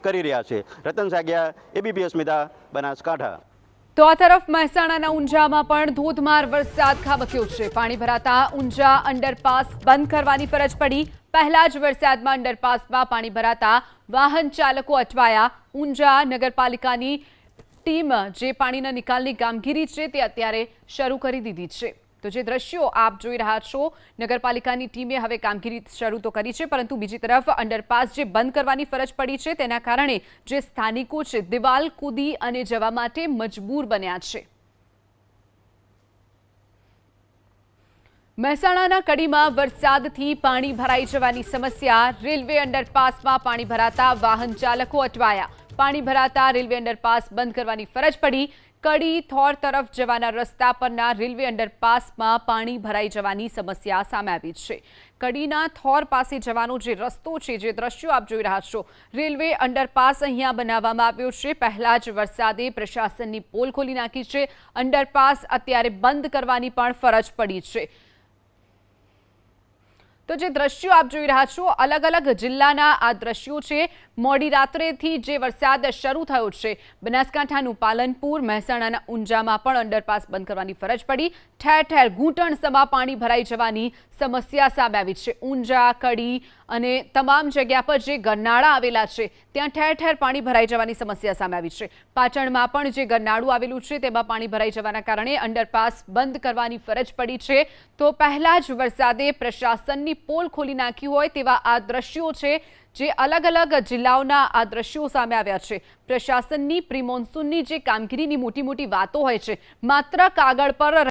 કરી રહ્યા છે। રતન સાગિયા, એબીપી અસ્મિતા, બનાસકાંઠા। તો આ તરફ મહેસાણાના ઊંઝામાં પણ ધોધમાર વરસાદ ખાબક્યો છે। પાણી ભરાતા ઊંઝા અંડરપાસ બંધ કરવાની ફરજ પડી। પહેલા જ વરસાદમાં અંડરપાસમાં પાણી ભરાતા વાહન ચાલકો અટવાયા। ઊંઝા નગરપાલિકાની ટીમ જે પાણીના નિકાલની કામગીરી છે તે અત્યારે શરૂ કરી દીધી છે। તો જે દ્રશ્યો આપ જોઈ રહ્યા છો, નગરપાલિકાની ટીમે હવે કામગીરી શરૂ તો કરી છે, પરંતુ બીજી તરફ અંડરપાસ જે બંધ કરવાની ફરજ પડી છે તેના કારણે જે સ્થાનિકો છે દિવાલ કૂદી અને જવા માટે મજબૂર બન્યા છે। મહેસાણાના કડીમાં વરસાદથી પાણી ભરાઈ જવાની સમસ્યા। રેલવે અંડરપાસમાં પાણી ભરાતા વાહન ચાલકો અટવાયા। પાણી ભરાતા રેલવે અંડરપાસ બંધ કરવાની ફરજ પડી। કડી થોર તરફ જવાના રસ્તા પરના રેલવે અંડરપાસમાં પાણી ભરાઈ જવાની સમસ્યા સામે આવી છે। કડીના થોર પાસે જવાનો જે રસ્તો છે, જે દ્રશ્યો આપ જોઈ રહ્યા છો, રેલવે અંડરપાસ અહીંયા બનાવવામાં આવ્યો છે। પહેલા જ વરસાદે પ્રશાસનની પોલ ખોલી નાખી છે। અંડરપાસ અત્યારે બંધ કરવાની પણ ફરજ પડી છે। તો જે દ્રશ્યો આપ જોઈ રહ્યા છો, અલગ અલગ જિલ્લાના આ દ્રશ્યો છે। મોડી રાત્રેથી જે વરસાદ શરૂ થયો છે, બનાસકાંઠાનું પાલનપુર, મહેસાણાના ઊંઝામાં પણ અંડરપાસ બંધ કરવાની ફરજ પડી। ઠેર ઠેર ઘૂંટણસમા પાણી ભરાઈ જવાની સમસ્યા સામે આવી છે। ઊંઝા, કડી અને તમામ જગ્યા પર જે ગરનાળા આવેલા છે ત્યાં ઠેર ઠેર પાણી ભરાઈ જવાની સમસ્યા સામે આવી છે। પાટણમાં પણ જે ગરનાળું આવેલું છે તેમાં પાણી ભરાઈ જવાના કારણે અંડરપાસ બંધ કરવાની ફરજ પડી છે। તો પહેલા જ વરસાદે પ્રશાસનની પોલ ખોલી નાખી હોય તેવા આ દ્રશ્યો છે, જે અલગ અલગ જિલ્લાઓના આ દ્રશ્યો સામે આવ્યા છે। પ્રશાસનની પ્રી મોન્સૂનની જે કામગીરીની મોટી મોટી વાતો હોય છે, માત્ર કાગળ પર